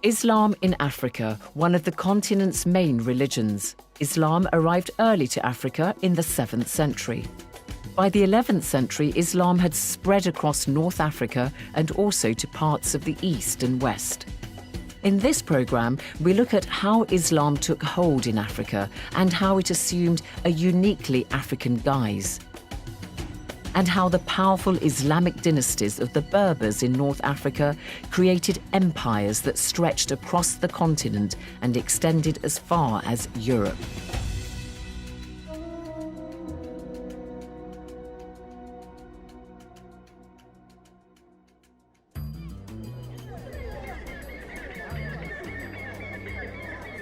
Islam in Africa, one of the continent's main religions. Islam arrived early to Africa in the 7th century. By the 11th century, Islam had spread across North Africa and also to parts of the East and West. In this programme, we look at how Islam took hold in Africa and how it assumed a uniquely African guise, and how the powerful Islamic dynasties of the Berbers in North Africa created empires that stretched across the continent and extended as far as Europe.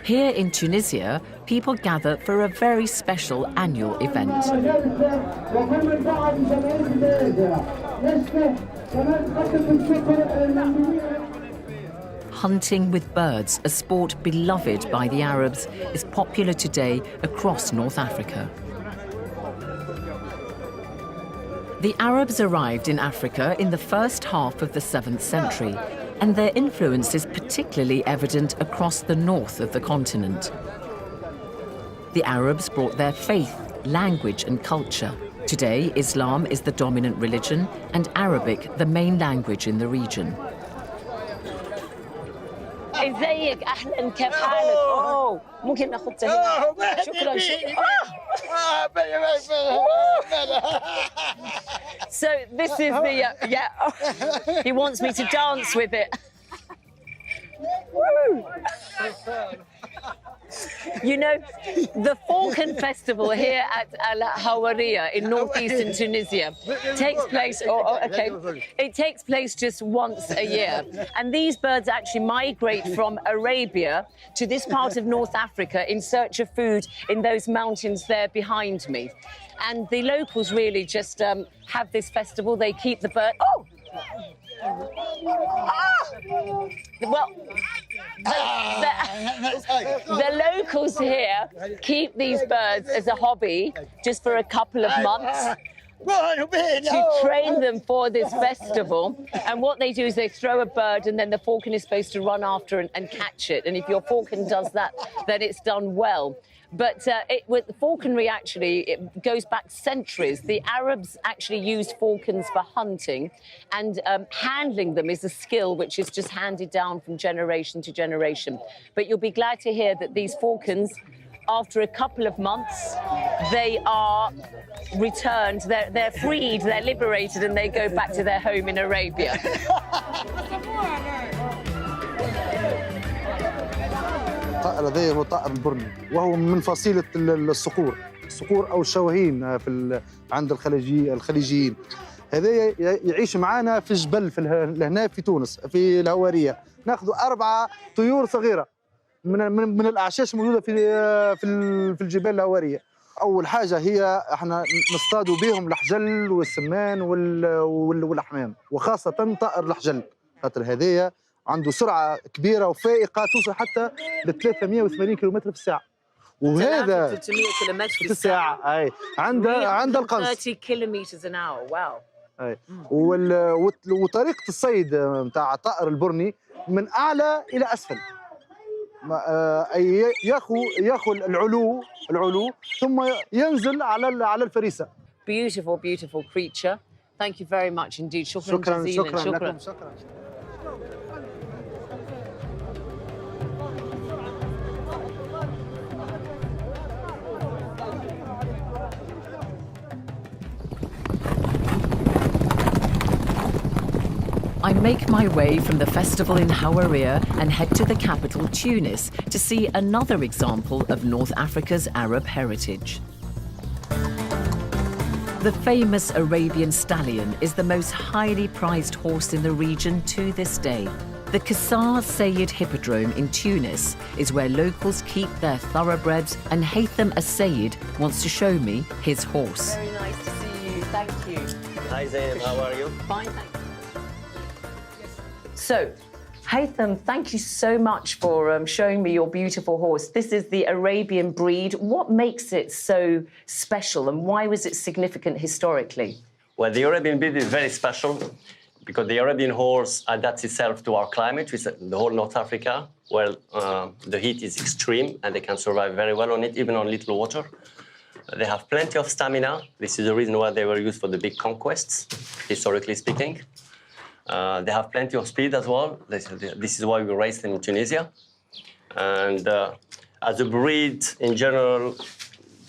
Here in Tunisia, people gather for a very special annual event. Hunting with birds, a sport beloved by the Arabs, is popular today across North Africa. The Arabs arrived in Africa in the first half of the 7th century, and their influence is particularly evident across the north of the continent. The Arabs brought their faith, language and culture. Today, Islam is the dominant religion and Arabic the main language in the region. ازيك اهلا كيف حالك؟ اوه ممكن ناخذها هنا شكرا So this is the yeah he wants me to dance with it. You know, the Falcon Festival here at Al Hawariya in northeastern Tunisia takes place, it takes place just once a year. And these birds actually migrate from Arabia to this part of North Africa in search of food in those mountains there behind me. And the locals really just have this festival. They keep the bird. Oh! Well, the locals here keep these birds as a hobby just for a couple of months to train them for this festival. And what they do is they throw a bird and then the falcon is supposed to run after and catch it. And if your falcon does that, then it's done well. But with falconry, actually, it goes back centuries. The Arabs actually used falcons for hunting, and handling them is a skill which is just handed down from generation to generation. But you'll be glad to hear that these falcons, after a couple of months, they are returned, they're freed, they're liberated, and they go back to their home in Arabia. الطائر هذا هو طائر البرني وهو من فصيلة الصقور أو الشواهين عند الخليجيين. هذا يعيش معنا في الجبل هنا في تونس في الهوارية. ناخذ 4 طيور صغيرة من الأعشاش موجودة في الجبال الهوارية. أول حاجة هي احنا نصطادوا بهم الحجل والسمان والحمام، وخاصة طائر الحجل، خاطر هذايا عنده سرعة كبيرة وفائقة توصل حتى ل 380 كيلومتر في الساعة. وهذا 300 كيلومتر في الساعة. أي عند القنص 30 كيلومتر an hour. واو. أي وطريقة الصيد نتاع طائر البرني من أعلى إلى أسفل. ياخذ العلو ثم ينزل على الفريسة. Beautiful, beautiful creature. Thank you very much indeed. شكرا لكم. I make my way from the festival in Hawariya and head to the capital, Tunis, to see another example of North Africa's Arab heritage. The famous Arabian stallion is the most highly prized horse in the region to this day. The Qasar Sayed Hippodrome in Tunis is where locals keep their thoroughbreds, and Haytham As-Sayed wants to show me his horse. Very nice to see you. Thank you. Hi Zainab, how are you? Fine, thank you. So, Haytham, thank you so much for showing me your beautiful horse. This is the Arabian breed. What makes it so special and why was it significant historically? Well, the Arabian breed is very special because the Arabian horse adapts itself to our climate, which is the whole North Africa, where the heat is extreme, and they can survive very well on it, even on little water. They have plenty of stamina. This is the reason why they were used for the big conquests, historically speaking. They have plenty of speed as well. This is why we raised them in Tunisia. And as a breed, in general,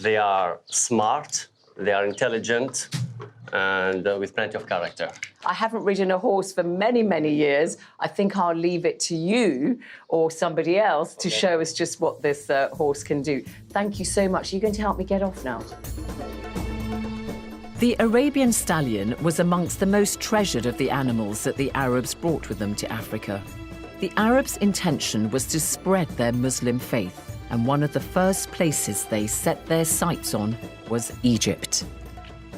they are smart, they are intelligent, and with plenty of character. I haven't ridden a horse for many, many years. I think I'll leave it to you or somebody else to show us just what this horse can do. Thank you so much. Are you going to help me get off now? The Arabian stallion was amongst the most treasured of the animals that the Arabs brought with them to Africa. The Arabs' intention was to spread their Muslim faith, and one of the first places they set their sights on was Egypt.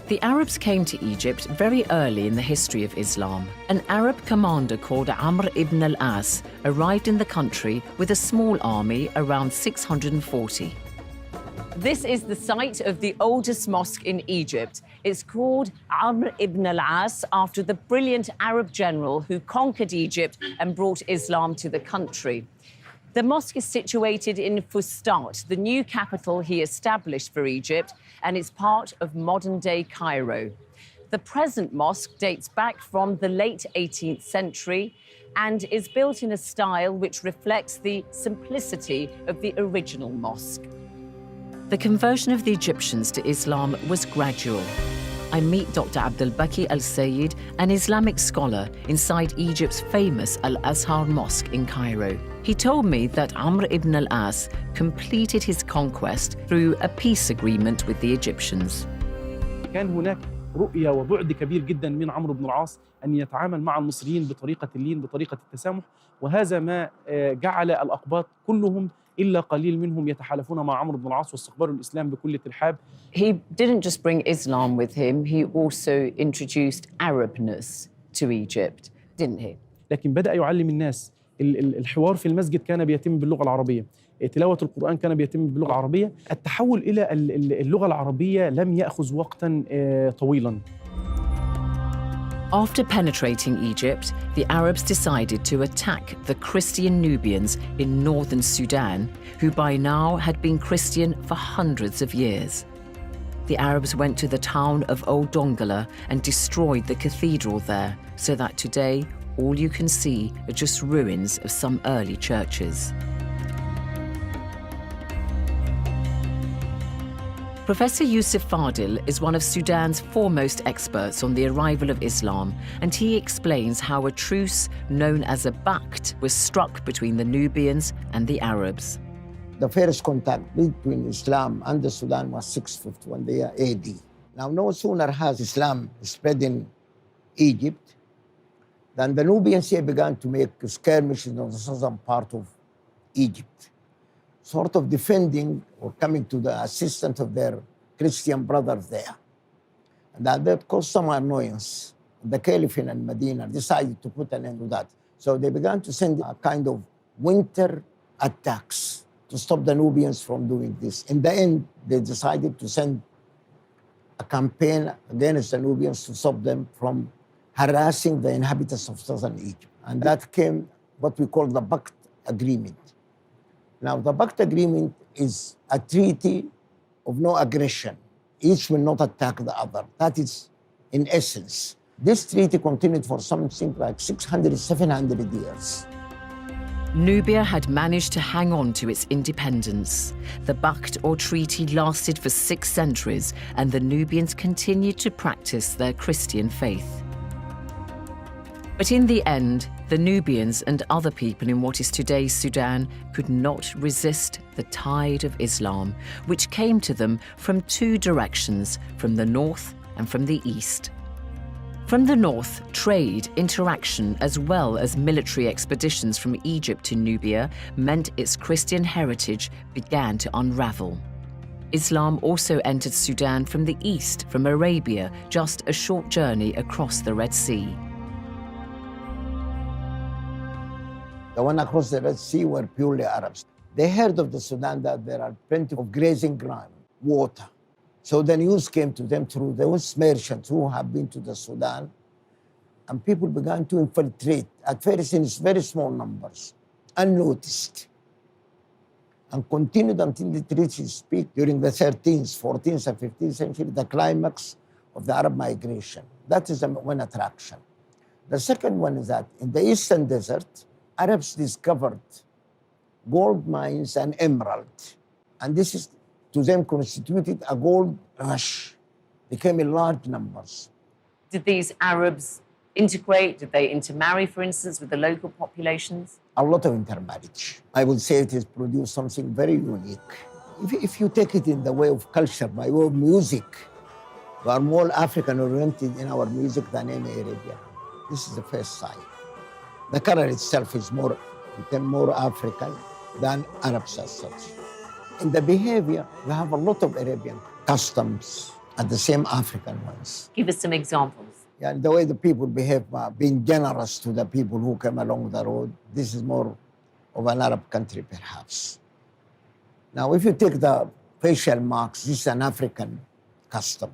The Arabs came to Egypt very early in the history of Islam. An Arab commander called Amr ibn al-As arrived in the country with a small army around 640. This is the site of the oldest mosque in Egypt. It's called Amr ibn al-As after the brilliant Arab general who conquered Egypt and brought Islam to the country. The mosque is situated in Fustat, the new capital he established for Egypt, and it's part of modern-day Cairo. The present mosque dates back from the late 18th century and is built in a style which reflects the simplicity of the original mosque. The conversion of the Egyptians to Islam was gradual. I meet Dr. Abdelbaki Al-Sayed, an Islamic scholar inside Egypt's famous Al-Azhar Mosque in Cairo. He told me that Amr ibn al-As completed his conquest through a peace agreement with the Egyptians. كان هناك رؤية وبعد كبير جدا من عمرو بن العاص أن يتعامل مع المصريين بطريقة اللين بطريقة التسامح، وهذا ما جعل الأقباط كلهم إلا قليل منهم يتحالفون مع عمرو بن العاص واستقبلوا الإسلام بكل ترحاب. He didn't just bring Islam with him, he also introduced Arabness to Egypt, didn't he? لكن بدأ يعلم الناس الحوار في المسجد كان بيتم باللغة العربية، تلاوة القرآن كان بيتم باللغة العربية. التحول إلى اللغة العربية لم يأخذ وقتاً طويلاً. After penetrating Egypt, the Arabs decided to attack the Christian Nubians in northern Sudan, who by now had been Christian for hundreds of years. The Arabs went to the town of Old Dongola and destroyed the cathedral there, so that today all you can see are just ruins of some early churches. Professor Yusuf Fadil is one of Sudan's foremost experts on the arrival of Islam, and he explains how a truce known as a Pact was struck between the Nubians and the Arabs. The first contact between Islam and the Sudan was 651 AD. Now, no sooner has Islam spread in Egypt than the Nubians here began to make skirmishes in the southern part of Egypt, sort of defending or coming to the assistance of their Christian brothers there. And that caused some annoyance. The Caliph in Medina decided to put an end to that. So they began to send a kind of winter attacks to stop the Nubians from doing this. In the end, they decided to send a campaign against the Nubians to stop them from harassing the inhabitants of southern Egypt. And that came what we call the Pact Agreement. Now, the Pact Agreement is a treaty of no aggression. Each will not attack the other. That is, in essence. This treaty continued for something like 600, 700 years. Nubia had managed to hang on to its independence. The Pact or treaty lasted for 6 centuries, and the Nubians continued to practice their Christian faith. But in the end, the Nubians and other people in what is today's Sudan could not resist the tide of Islam, which came to them from 2 directions, from the north and from the east. From the north, trade, interaction, as well as military expeditions from Egypt to Nubia meant its Christian heritage began to unravel. Islam also entered Sudan from the east, from Arabia, just a short journey across the Red Sea. The one across the Red Sea were purely Arabs. They heard of the Sudan that there are plenty of grazing ground, water. So the news came to them through those merchants who have been to the Sudan and people began to infiltrate, at first in very small numbers, unnoticed, and continued until it reached its peak during the 13th, 14th, and 15th century, the climax of the Arab migration. That is one attraction. The second one is that in the Eastern Desert, Arabs discovered gold mines and emerald. And this is, to them, constituted a gold rush. They came in large numbers. Did these Arabs integrate? Did they intermarry, for instance, with the local populations? A lot of intermarriage. I would say it has produced something very unique. If you take it in the way of culture, by way of music, we are more African-oriented in our music than any Arabian. This is the first sign. The color itself is become more African than Arabs as such. In the behavior, we have a lot of Arabian customs and the same African ones. Give us some examples. Yeah, the way the people behave, being generous to the people who come along the road, this is more of an Arab country, perhaps. Now, if you take the facial marks, this is an African custom.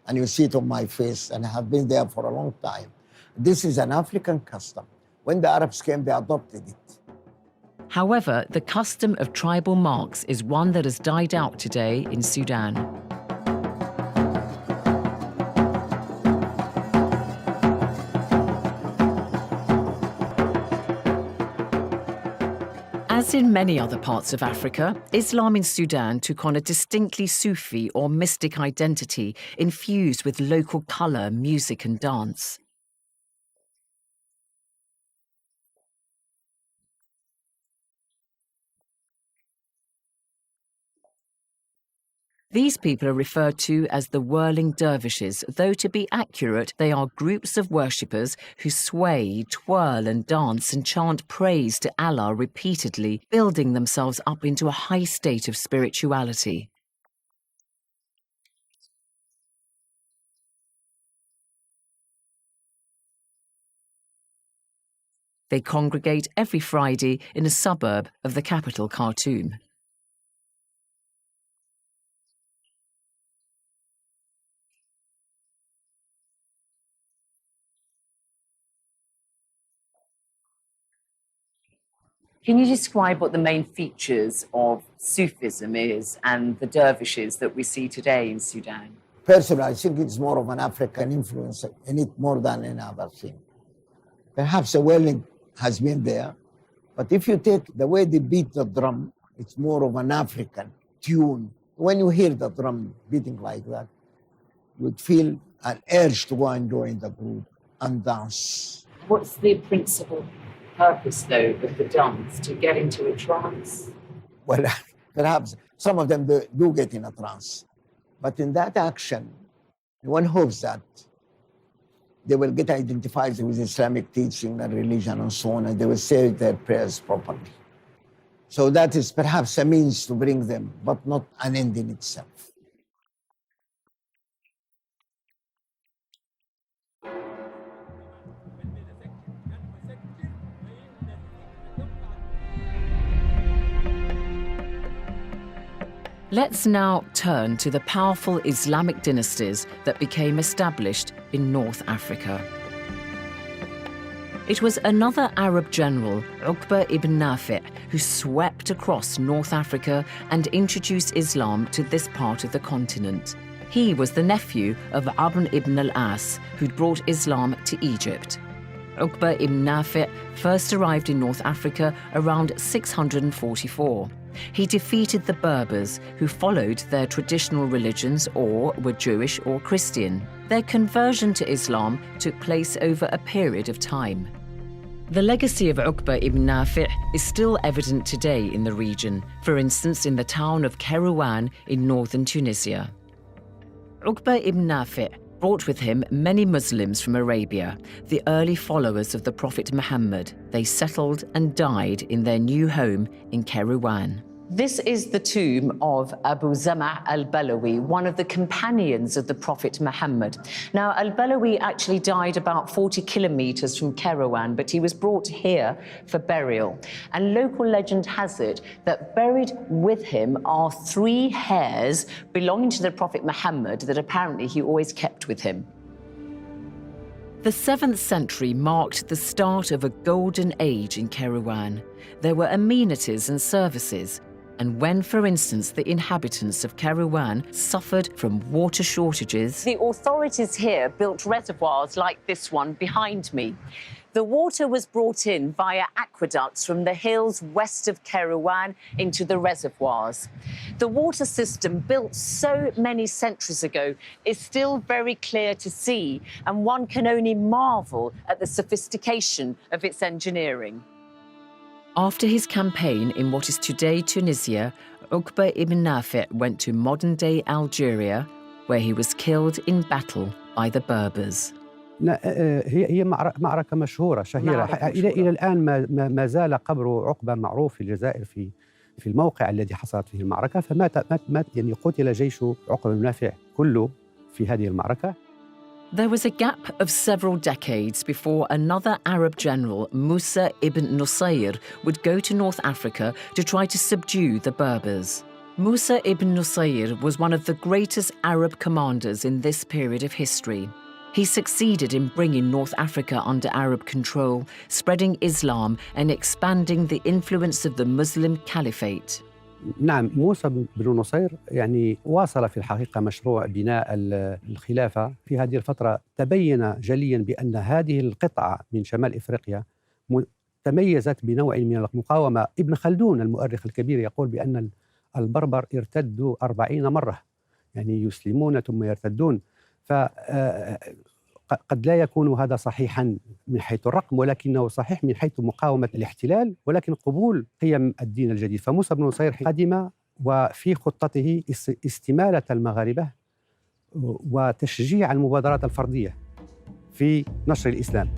And you see it on my face, and I have been there for a long time. This is an African custom. When the Arabs came, they adopted it. However, the custom of tribal marks is one that has died out today in Sudan. As in many other parts of Africa, Islam in Sudan took on a distinctly Sufi or mystic identity infused with local colour, music and dance. These people are referred to as the whirling dervishes, though to be accurate, they are groups of worshippers who sway, twirl and dance and chant praise to Allah repeatedly, building themselves up into a high state of spirituality. They congregate every Friday in a suburb of the capital, Khartoum. Can you describe what the main features of Sufism is and the dervishes that we see today in Sudan? Personally, I think it's more of an African influence in it more than any other thing. Perhaps the wailing has been there, but if you take the way they beat the drum, it's more of an African tune. When you hear the drum beating like that, you would feel an urge to go and join the group and dance. What's the principal purpose, though, of the dance? To get into a trance? Well, perhaps some of them do get in a trance. But in that action, one hopes that they will get identified with Islamic teaching and religion and so on, and they will say their prayers properly. So that is perhaps a means to bring them, but not an end in itself. Let's now turn to the powerful Islamic dynasties that became established in North Africa. It was another Arab general, Uqba ibn Nafi', who swept across North Africa and introduced Islam to this part of the continent. He was the nephew of Amr ibn al-As, who'd brought Islam to Egypt. Uqba ibn Nafi' first arrived in North Africa around 644. He defeated the Berbers, who followed their traditional religions or were Jewish or Christian. Their conversion to Islam took place over a period of time. The legacy of Uqba ibn Nafi' is still evident today in the region, for instance in the town of Kairouan in northern Tunisia. Uqba ibn Nafi' brought with him many Muslims from Arabia, the early followers of the Prophet Muhammad. They settled and died in their new home in Kairouan. This is the tomb of Abu Zama al-Balawi, one of the companions of the Prophet Muhammad. Now, al-Balawi actually died about 40 kilometers from Kairouan, but he was brought here for burial. And local legend has it that buried with him are 3 hairs belonging to the Prophet Muhammad that apparently he always kept with him. The 7th century marked the start of a golden age in Kairouan. There were amenities and services, and when, for instance, the inhabitants of Kairouan suffered from water shortages, The authorities here built reservoirs like this one behind me. The water was brought in via aqueducts from the hills west of Kairouan into the reservoirs. The water system, built so many centuries ago, is still very clear to see, and one can only marvel at the sophistication of its engineering. after his campaign in what is today Tunisia, Uqba ibn Nafi' went to modern-day Algeria, where he was killed in battle by the Berbers. هي معركة مشهورة شهيرة إلى الآن ما زال قبر عقبة معروف في الجزائر في الموقع الذي حصلت فيه المعركة. فمات يعني قتل جيش عقبة بن نافع كله في هذه المعركة. There was a gap of several decades before another Arab general, Musa ibn Nusayr, would go to North Africa to try to subdue the Berbers. Musa ibn Nusayr was one of the greatest Arab commanders in this period of history. He succeeded in bringing North Africa under Arab control, spreading Islam and expanding the influence of the Muslim Caliphate. نعم، موسى بن نصير يعني واصل في الحقيقة مشروع بناء الخلافة في هذه الفترة. تبين جلياً بأن هذه القطعة من شمال إفريقيا تميزت بنوع من المقاومة. ابن خلدون المؤرخ الكبير يقول بأن البربر ارتدوا 40 مرة، يعني يسلمون ثم يرتدون. فقد لا يكون هذا صحيحاً من حيث الرقم، ولكنه صحيح من حيث مقاومة الاحتلال ولكن قبول قيم الدين الجديد. فموسى بن نصير قدم وفي خطته استمالة المغاربة وتشجيع المبادرات الفردية في نشر الإسلام.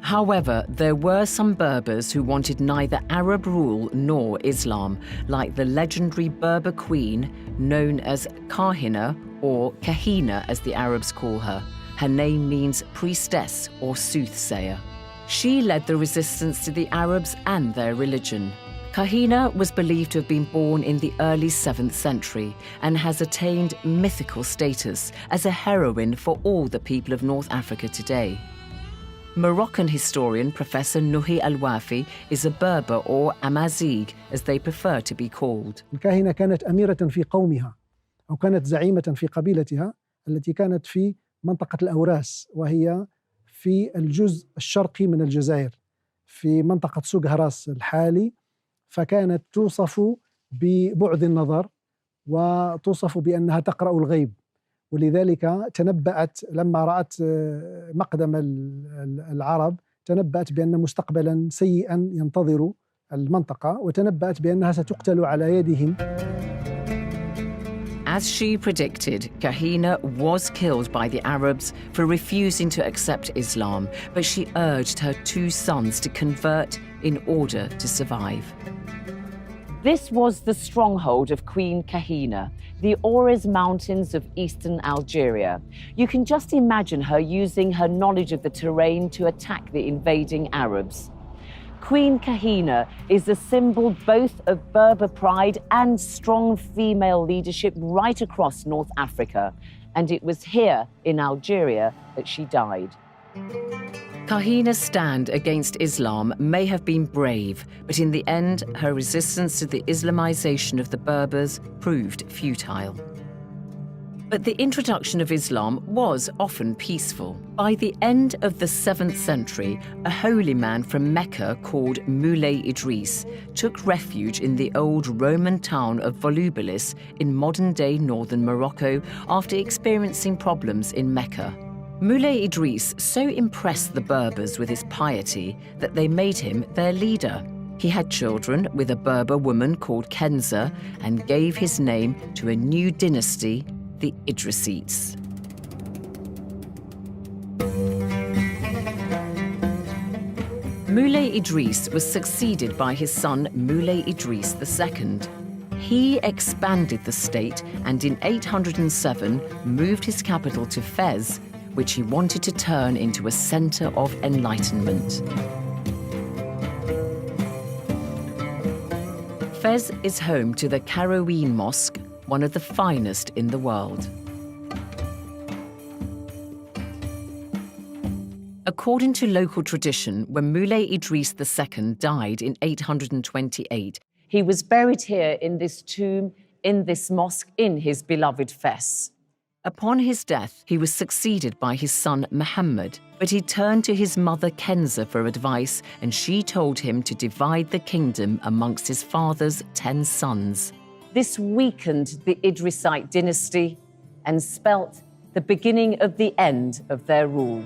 However, there were some Berbers who wanted neither Arab rule nor Islam, like the legendary Berber queen known as Kahina, or Kahina as the Arabs call her. Her name means priestess or soothsayer. She led the resistance to the Arabs and their religion. Kahina was believed to have been born in the early 7th century and has attained mythical status as a heroine for all the people of North Africa today. Moroccan historian Professor Nohay al-Wafi is a Berber or Amazigh, as they prefer to be called. الكاهنة كانت أميرة في قومها أو كانت زعيمة في قبيلتها التي كانت في منطقة الأوراس، وهي في الجزء الشرقي من الجزائر في منطقة سوق هراس الحالي. فكانت توصف ببعد النظر وتوصف بأنها تقرأ الغيب، ولذلك تنبأت لما رأت مقدم العرب تنبأت بأن مستقبلا سيئا ينتظر المنطقة، وتنبأت بأنها ستقتل على يدهم. As she predicted, Kahina was killed by the Arabs for refusing to accept Islam, but she urged her 2 sons to convert in order to survive. This was the stronghold of Queen Kahina, the Ores Mountains of eastern Algeria. You can just imagine her using her knowledge of the terrain to attack the invading Arabs. Queen Kahina is a symbol both of Berber pride and strong female leadership right across North Africa, and it was here in Algeria that she died. Kahina's stand against Islam may have been brave, but in the end, her resistance to the Islamization of the Berbers proved futile. But the introduction of Islam was often peaceful. By the end of the 7th century, a holy man from Mecca called Moulay Idris took refuge in the old Roman town of Volubilis in modern-day northern Morocco after experiencing problems in Mecca. Moulay Idris so impressed the Berbers with his piety that they made him their leader. He had children with a Berber woman called Kenza and gave his name to a new dynasty, the Idrisites. Moulay Idris was succeeded by his son Moulay Idris II. He expanded the state and in 807 moved his capital to Fez, which he wanted to turn into a center of enlightenment. Fez is home to the Kairouan Mosque, one of the finest in the world. According to local tradition, when Moulay Idris II died in 828, he was buried here in this tomb, in this mosque, in his beloved Fes. Upon his death, he was succeeded by his son Muhammad, but he turned to his mother Kenza for advice, and she told him to divide the kingdom amongst his father's 10 sons. This weakened the Idrisite dynasty and spelt the beginning of the end of their rule.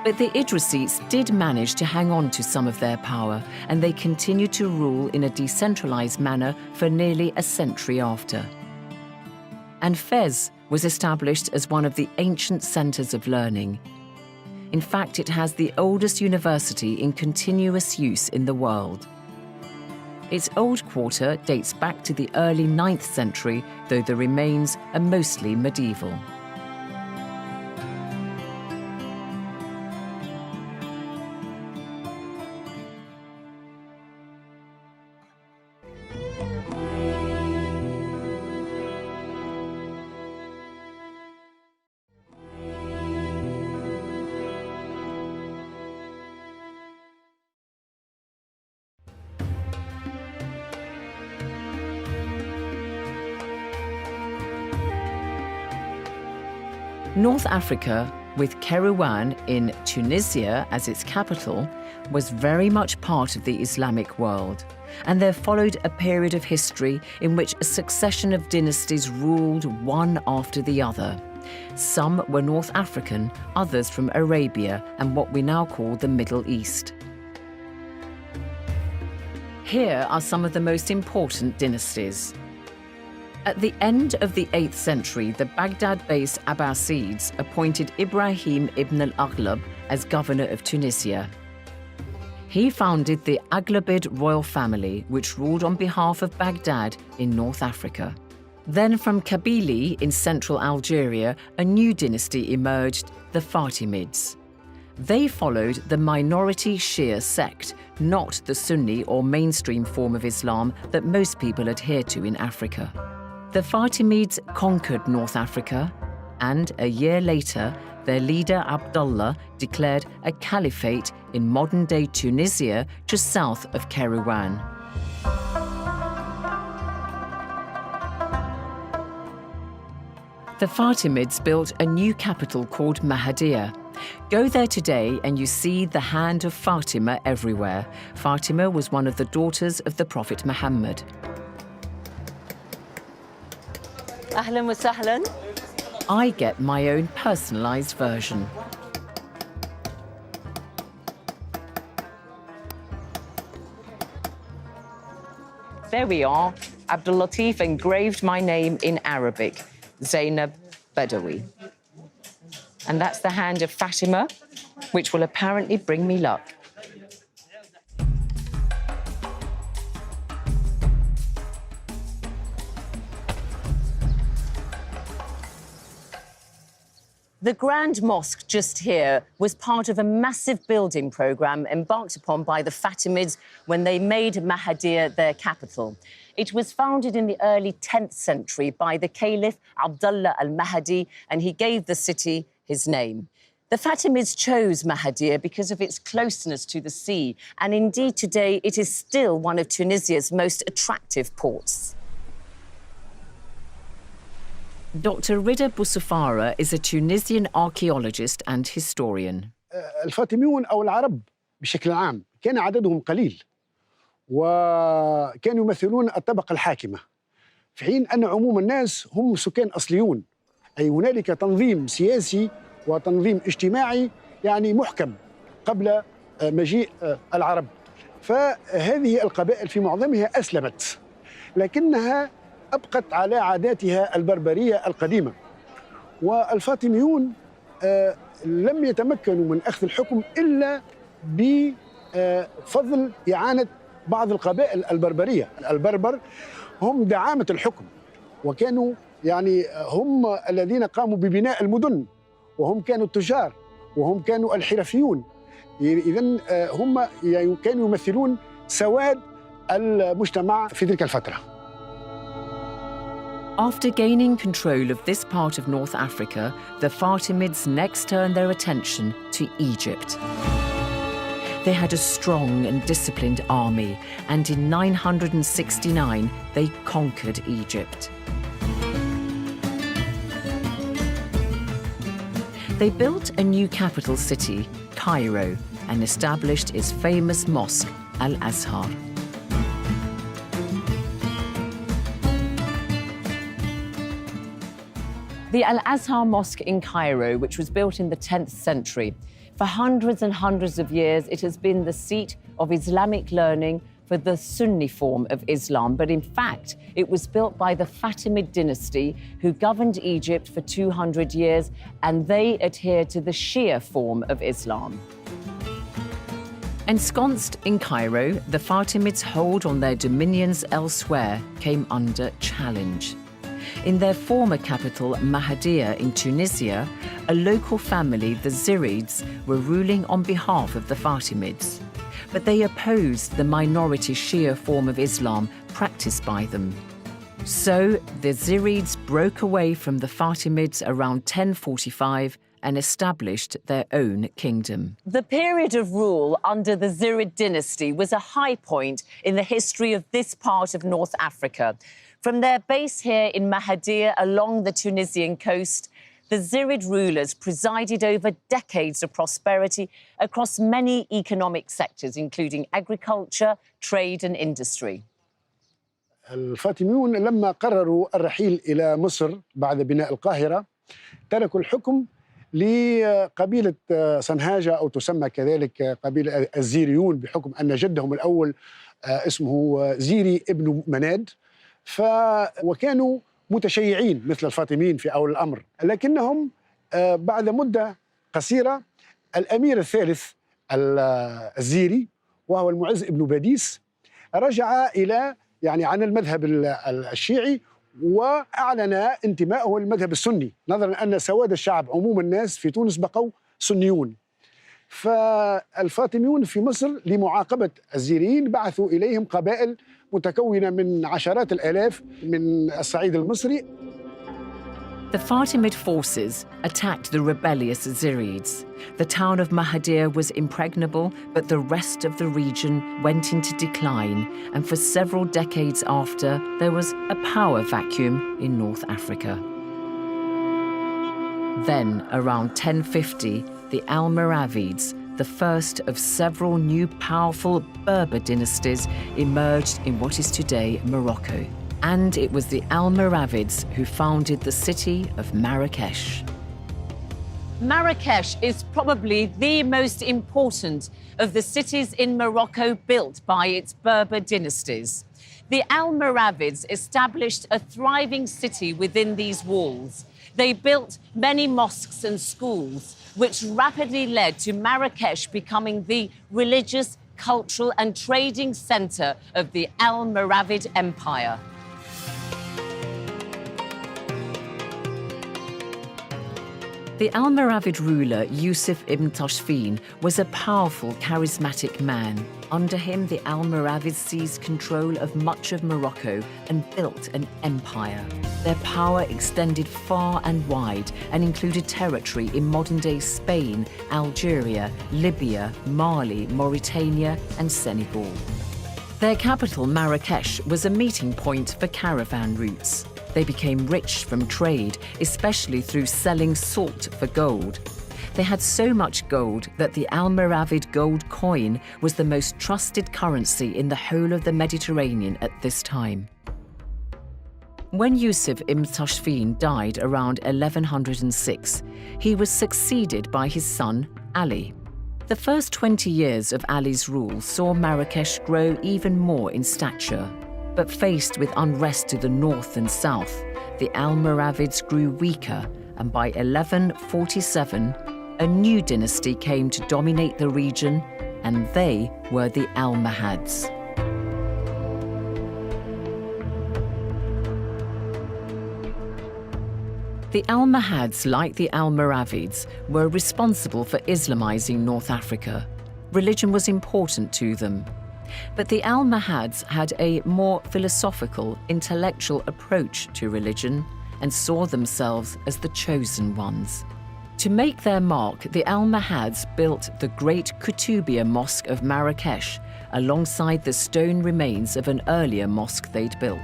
But the Idrisites did manage to hang on to some of their power, and they continued to rule in a decentralized manner for nearly a century after. And Fez was established as one of the ancient centers of learning. In fact, it has the oldest university in continuous use in the world. Its old quarter dates back to the early 9th century, though the remains are mostly medieval. North Africa, with Kairouan in Tunisia as its capital, was very much part of the Islamic world, and there followed a period of history in which a succession of dynasties ruled one after the other. Some were North African, others from Arabia and what we now call the Middle East. Here are some of the most important dynasties. At the end of the 8th century, the Baghdad-based Abbasids appointed Ibrahim ibn al-Aghlab as governor of Tunisia. He founded the Aghlabid royal family, which ruled on behalf of Baghdad in North Africa. Then from Kabylie in central Algeria, a new dynasty emerged, the Fatimids. They followed the minority Shia sect, not the Sunni or mainstream form of Islam that most people adhere to in Africa. The Fatimids conquered North Africa, and a year later, their leader Abdullah declared a caliphate in modern-day Tunisia just south of Kairouan. The Fatimids built a new capital called Mahadiya. Go there today and you see the hand of Fatima everywhere. Fatima was one of the daughters of the Prophet Muhammad. Ahlan wa sahlan. I get my own personalized version. There we are. Abdul Latif engraved my name in Arabic, Zeinab Badawi. And that's the hand of Fatima, which will apparently bring me luck. The Grand Mosque just here was part of a massive building programme embarked upon by the Fatimids when they made Mahadiya their capital. It was founded in the early 10th century by the Caliph Abdullah al-Mahdi, and he gave the city his name. The Fatimids chose Mahadiya because of its closeness to the sea, and indeed today it is still one of Tunisia's most attractive ports. Dr. Rida Boussafara is a Tunisian archaeologist and historian. الفاطميون أو العرب بشكل عام كان عددهم قليل وكانوا يمثلون الطبقة الحاكمة في حين أن عموم الناس هم سكان أصليون أي هنالك تنظيم سياسي وتنظيم اجتماعي يعني محكم قبل مجيء العرب فهذه القبائل في معظمها أسلمت لكنها أبقت على عاداتها البربرية القديمة والفاطميون لم يتمكنوا من أخذ الحكم إلا بفضل إعانة بعض القبائل البربرية البربر هم دعامة الحكم وكانوا يعني هم الذين قاموا ببناء المدن وهم كانوا التجار وهم كانوا الحرفيون إذن هم كانوا يمثلون سواد المجتمع في تلك الفترة. After gaining control of this part of North Africa, the Fatimids next turned their attention to Egypt. They had a strong and disciplined army, and in 969 they conquered Egypt. They built a new capital city, Cairo, and established its famous mosque, Al-Azhar. The Al-Azhar Mosque in Cairo, which was built in the 10th century, for hundreds and hundreds of years, it has been the seat of Islamic learning for the Sunni form of Islam. But in fact, it was built by the Fatimid dynasty, who governed Egypt for 200 years, and they adhered to the Shia form of Islam. Ensconced in Cairo, the Fatimids' hold on their dominions elsewhere came under challenge. In their former capital, Mahdia in Tunisia, a local family, the Zirids, were ruling on behalf of the Fatimids. But they opposed the minority Shia form of Islam practiced by them. So the Zirids broke away from the Fatimids around 1045 and established their own kingdom. The period of rule under the Zirid dynasty was a high point in the history of this part of North Africa. From their base here in Mahdia along the Tunisian coast, the Zirid rulers presided over decades of prosperity across many economic sectors, including agriculture, trade and industry. الفاطميون لما قرروا الرحيل إلى مصر بعد بناء القاهرة تركوا الحكم لقبيلة صنهاجة أو تسمى كذلك قبيلة الزيريون، بحكم أن جدهم الأول اسمه زيري ابن مناد، وكانوا متشيعين مثل الفاطميين في أول الأمر. لكنهم بعد مدة قصيرة الأمير الثالث الزيري وهو المعز ابن باديس رجع إلى عن المذهب الشيعي، وأعلن انتمائه للمذهب السني، نظرا أن سواد الشعب عموم الناس في تونس بقوا سنيون. فالفاطميون في مصر لمعاقبة الزيريين بعثوا إليهم قبائل متكونة من عشرات الآلاف من الصعيد المصري. The Fatimid forces attacked the rebellious Zirids. The town of Mahdia was impregnable, but the rest of the region went into decline, and for several decades after, there was a power vacuum in North Africa. Then, around 1050, the Almoravids, the first of several new powerful Berber dynasties, emerged in what is today Morocco. And it was the Almoravids who founded the city of Marrakesh. Marrakesh is probably the most important of the cities in Morocco built by its Berber dynasties. The Almoravids established a thriving city within these walls. They built many mosques and schools, which rapidly led to Marrakesh becoming the religious, cultural and trading centre of the Almoravid Empire. The Almoravid ruler Yusuf ibn Tashfin was a powerful, charismatic man. Under him, the Almoravids seized control of much of Morocco and built an empire. Their power extended far and wide and included territory in modern-day Spain, Algeria, Libya, Mali, Mauritania and Senegal. Their capital, Marrakesh, was a meeting point for caravan routes. They became rich from trade, especially through selling salt for gold. They had so much gold that the Almoravid gold coin was the most trusted currency in the whole of the Mediterranean at this time. When Yusuf ibn Tashfin died around 1106, he was succeeded by his son, Ali. The first 20 years of Ali's rule saw Marrakesh grow even more in stature. But faced with unrest to the north and south, the Almoravids grew weaker, and by 1147, a new dynasty came to dominate the region, and they were the Almohads. The Almohads, like the Almoravids, were responsible for Islamizing North Africa. Religion was important to them. But the Almohads had a more philosophical, intellectual approach to religion and saw themselves as the chosen ones. To make their mark, the Almohads built the great Kutubiyya Mosque of Marrakesh alongside the stone remains of an earlier mosque they'd built.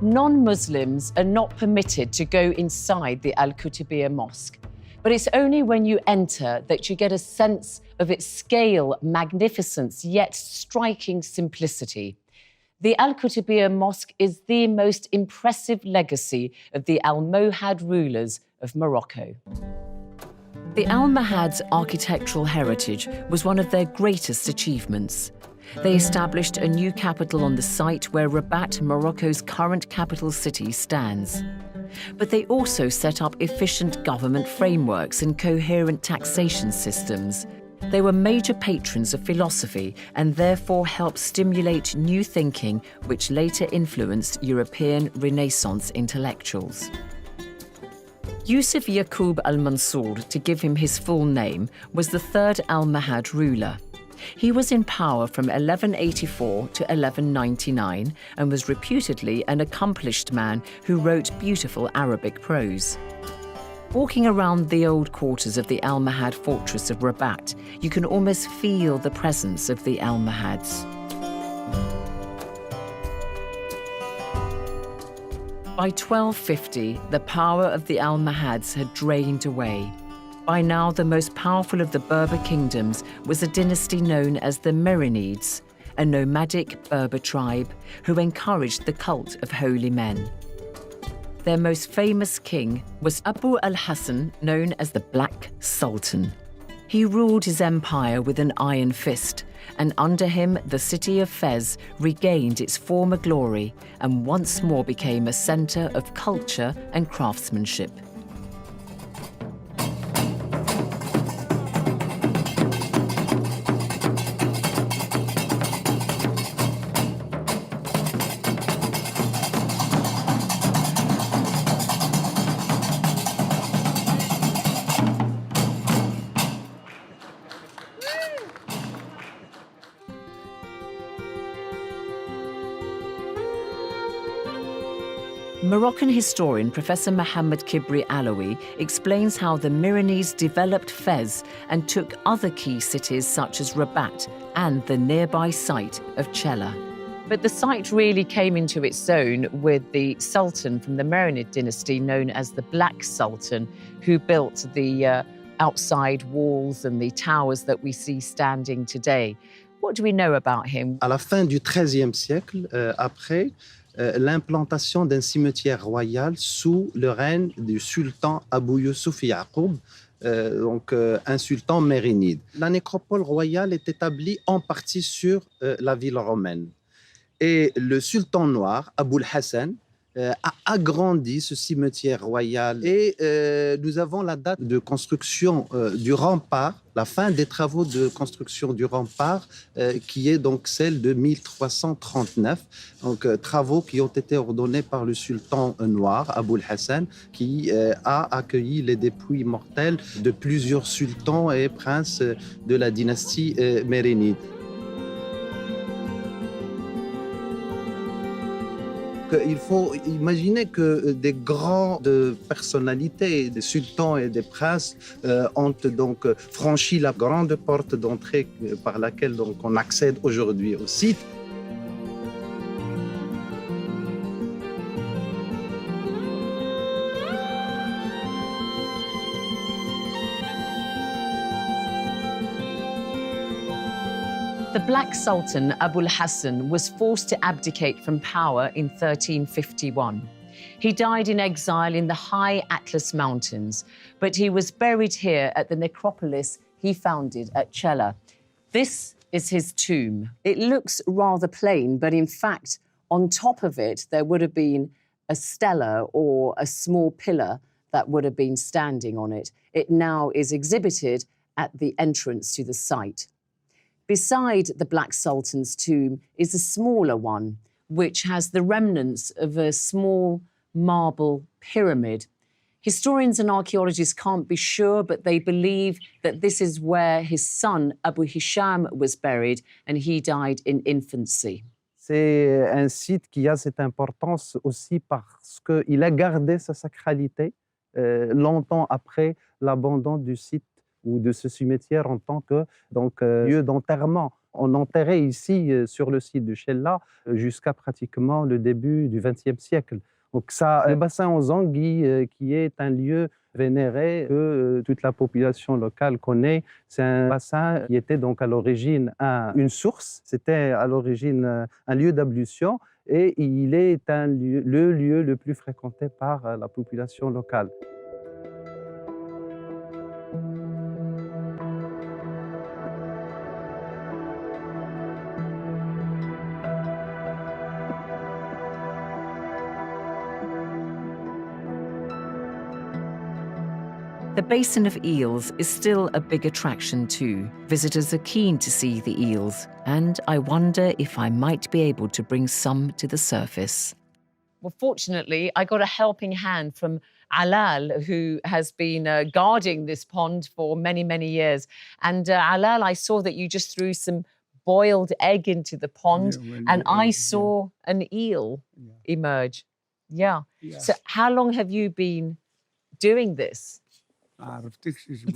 Non-Muslims are not permitted to go inside the Al-Kutubiyya Mosque, but it's only when you enter that you get a sense of its scale, magnificence, yet striking simplicity. The Al-Kutubiyya Mosque is the most impressive legacy of the Almohad rulers of Morocco. The Almohads' architectural heritage was one of their greatest achievements. They established a new capital on the site where Rabat, Morocco's current capital city, stands. But they also set up efficient government frameworks and coherent taxation systems. They were major patrons of philosophy and therefore helped stimulate new thinking, which later influenced European Renaissance intellectuals. Yusuf Yaqub al-Mansur, to give him his full name, was the third Almohad ruler. He was in power from 1184 to 1199 and was reputedly an accomplished man who wrote beautiful Arabic prose. Walking around the old quarters of the Almohad fortress of Rabat, you can almost feel the presence of the Almohads. By 1250, the power of the Almohads had drained away. By now, the most powerful of the Berber kingdoms was a dynasty known as the Merinids, a nomadic Berber tribe who encouraged the cult of holy men. Their most famous king was Abu al-Hassan, known as the Black Sultan. He ruled his empire with an iron fist, and under him the city of Fez regained its former glory and once more became a center of culture and craftsmanship. Moroccan historian Professor Mohammed Kibri Alawi explains how the Merinids developed Fez and took other key cities such as Rabat and the nearby site of Chella. But the site really came into its own with the Sultan from the Merinid dynasty known as the Black Sultan, who built the outside walls and the towers that we see standing today. What do we know about him? À la fin du XIIIe siècle, après l'implantation d'un cimetière royal sous le règne du sultan Abou Youssouf Yaqoub, donc un sultan mérinide. La nécropole royale est établie en partie sur la ville romaine. Et le sultan noir, Abou al-Hassan, a agrandi ce cimetière royal. Et nous avons la date de construction du rempart, la fin des travaux de construction du rempart, qui est donc celle de 1339. Donc, travaux qui ont été ordonnés par le sultan noir, Abou al-Hassan, qui a accueilli les dépouilles mortelles de plusieurs sultans et princes de la dynastie mérinide. Il faut imaginer que des grandes personnalités, des sultans et des princes ont donc franchi la grande porte d'entrée par laquelle donc on accède aujourd'hui au site. The Black Sultan, Abu al-Hassan, was forced to abdicate from power in 1351. He died in exile in the high Atlas Mountains, but he was buried here at the necropolis he founded at Chella. This is his tomb. It looks rather plain, but in fact, on top of it, there would have been a stela or a small pillar that would have been standing on it. It now is exhibited at the entrance to the site. Beside the Black Sultan's tomb is a smaller one, which has the remnants of a small marble pyramid. Historians and archaeologists can't be sure, but they believe that this is where his son, Abu Hisham, was buried, and he died in infancy. C'est un site qui a cette importance aussi parce qu'il a gardé sa sacralité longtemps après l'abandon du site ou de ce cimetière en tant que lieu d'enterrement. On enterrait ici, sur le site de Shella, jusqu'à pratiquement le début du XXe siècle. Donc ça, le bassin aux Anguilles, qui est un lieu vénéré que toute la population locale connaît, c'est un bassin qui était donc à l'origine une source, c'était à l'origine un lieu d'ablution et il est le lieu le plus fréquenté par la population locale. The Basin of Eels is still a big attraction too. Visitors are keen to see the eels, and I wonder if I might be able to bring some to the surface. Well, fortunately, I got a helping hand from Alal, who has been guarding this pond for many, many years. And Alal, I saw that you just threw some boiled egg into the pond, and I saw an eel emerge. Yeah. So how long have you been doing this?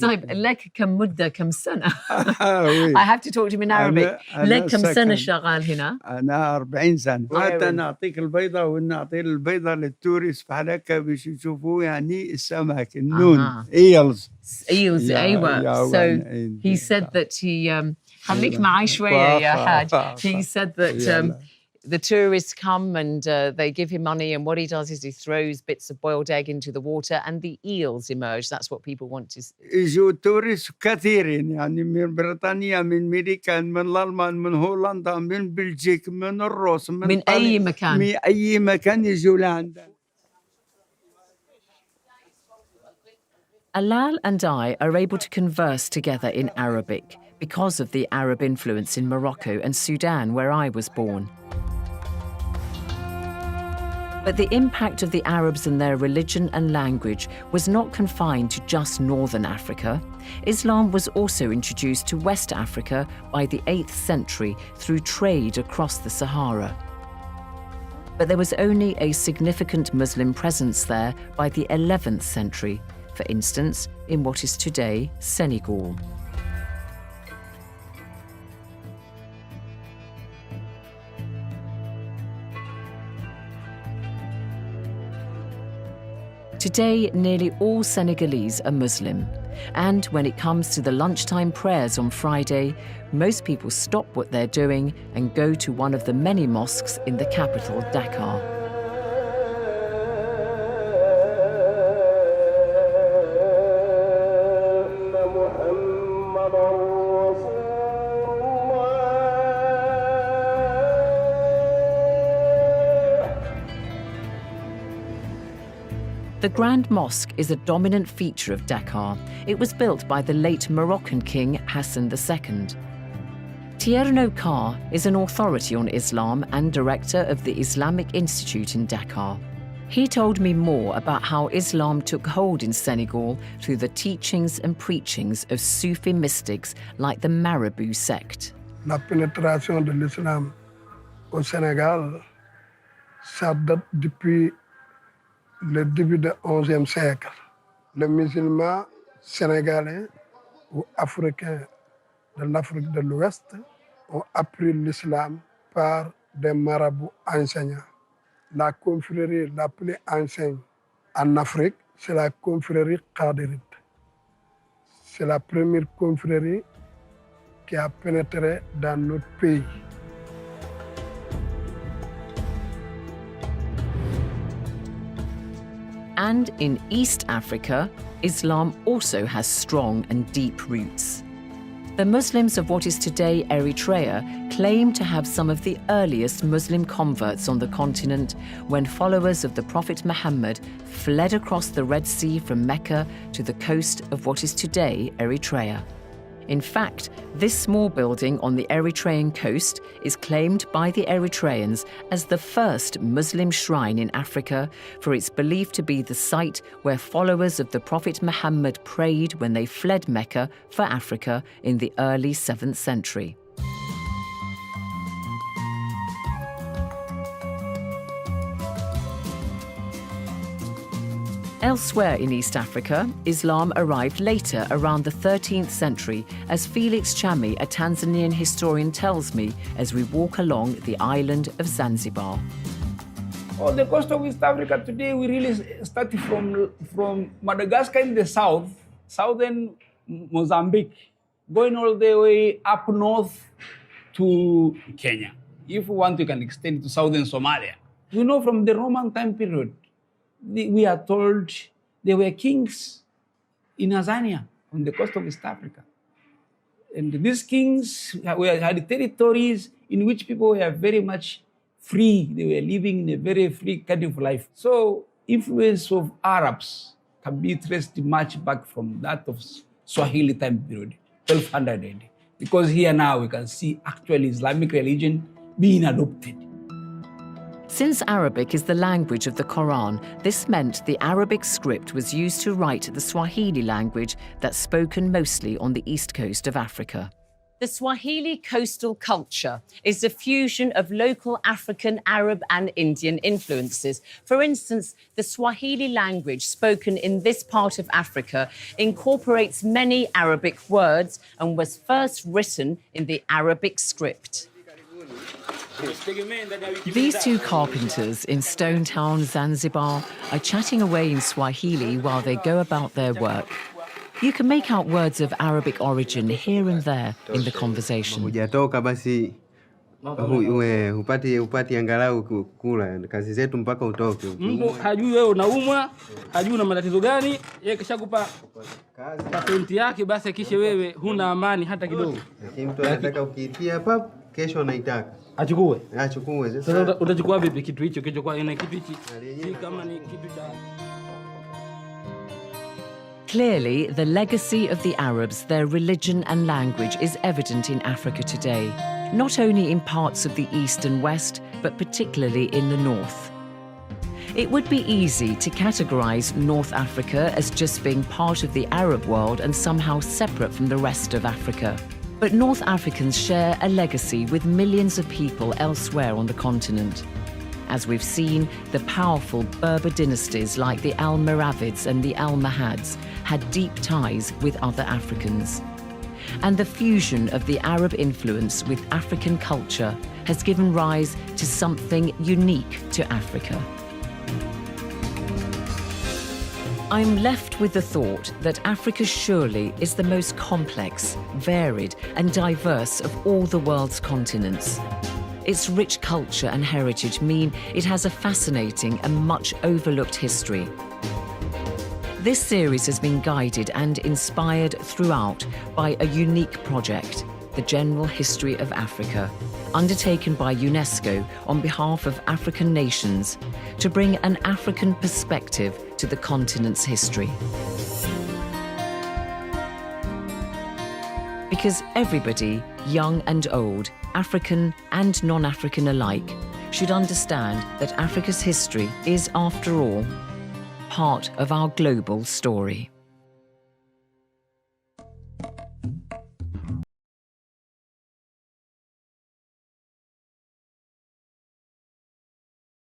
طيب لك كم مدة كم سنة؟ I have to talk to him in Arabic. لك كم سنة شغال هنا؟ أنا 40 سنة. حتى نعطيك البيضة ونعطي البيضة للتورست بحالك باش يشوفوا يعني السمك النون eels. Eels أيوة. So he said that he خليك معي شوية يا حاج. He said that the tourists come and they give him money, and what he does is he throws bits of boiled egg into the water and the eels emerge. That's what people want to see. يجوا تورست كثيرين يعني من بريطانيا، من أمريكا، من الألمان، من هولندا، من بلجيك، من الروس، من أي مكان. من أي مكان يجوا لعندنا. Alal and I are able to converse together in Arabic because of the Arab influence in Morocco and Sudan, where I was born. But the impact of the Arabs and their religion and language was not confined to just northern Africa. Islam was also introduced to West Africa by the 8th century through trade across the Sahara. But there was only a significant Muslim presence there by the 11th century, for instance, in what is today Senegal. Today, nearly all Senegalese are Muslim. And when it comes to the lunchtime prayers on Friday, most people stop what they're doing and go to one of the many mosques in the capital, Dakar. The Grand Mosque is a dominant feature of Dakar. It was built by the late Moroccan king Hassan II. Tierno Kar is an authority on Islam and director of the Islamic Institute in Dakar. He told me more about how Islam took hold in Senegal through the teachings and preachings of Sufi mystics like the Marabout sect. La pénétration de l'islam au Sénégal, ça date depuis le début du XIe siècle. Les musulmans sénégalais ou africains de l'Afrique de l'Ouest ont appris l'islam par des marabouts enseignants. La confrérie la plus ancienne en Afrique, c'est la confrérie Ghadir. C'est la première confrérie qui a pénétré dans notre pays. And in East Africa, Islam also has strong and deep roots. The Muslims of what is today Eritrea claim to have some of the earliest Muslim converts on the continent when followers of the Prophet Muhammad fled across the Red Sea from Mecca to the coast of what is today Eritrea. In fact, this small building on the Eritrean coast is claimed by the Eritreans as the first Muslim shrine in Africa, for it's believed to be the site where followers of the Prophet Muhammad prayed when they fled Mecca for Africa in the early 7th century. Elsewhere in East Africa, Islam arrived later, around the 13th century, as Felix Chami, a Tanzanian historian, tells me as we walk along the island of Zanzibar. On the coast of East Africa today, we really started from Madagascar in the south, southern Mozambique, going all the way up north to Kenya. If we want, we can extend to southern Somalia. You know, from the Roman time period, we are told there were kings in Tanzania on the coast of East Africa. And these kings had territories in which people were very much free. They were living in a very free kind of life. So influence of Arabs can be traced much back from that of Swahili time period, 1200 AD. Because here now we can see actually Islamic religion being adopted. Since Arabic is the language of the Qur'an, this meant the Arabic script was used to write the Swahili language that's spoken mostly on the east coast of Africa. The Swahili coastal culture is a fusion of local African, Arab and Indian influences. For instance, the Swahili language spoken in this part of Africa incorporates many Arabic words and was first written in the Arabic script. These two carpenters in Stone Town, Zanzibar, are chatting away in Swahili while they go about their work. You can make out words of Arabic origin here and there in the conversation. Hujatoka basi upati angalau kula kazi zetu mpaka utoke. Mtu hajui wewe unaumwa, hajui una matatizo gani, yeye kishakupa patenti yake basi kisha wewe huna amani hata kidogo. Lakini mtu anataka ukiitia pap kesho anaitaka. Achukue. Achukue. Sasa utachukua vipi kitu hicho kilichokuwa ina kitu hichi? Si kama ni kitu cha. Clearly, the legacy of the Arabs, their religion and language is evident in Africa today, not only in parts of the east and west, but particularly in the north. It would be easy to categorize North Africa as just being part of the Arab world and somehow separate from the rest of Africa. But North Africans share a legacy with millions of people elsewhere on the continent. As we've seen, the powerful Berber dynasties like the Almoravids and the Almohads had deep ties with other Africans. And the fusion of the Arab influence with African culture has given rise to something unique to Africa. I'm left with the thought that Africa surely is the most complex, varied and diverse of all the world's continents. Its rich culture and heritage mean it has a fascinating and much overlooked history. This series has been guided and inspired throughout by a unique project, the General History of Africa, undertaken by UNESCO on behalf of African nations to bring an African perspective to the continent's history. Because everybody, young and old, African and non-African alike, should understand that Africa's history is, after all, part of our global story.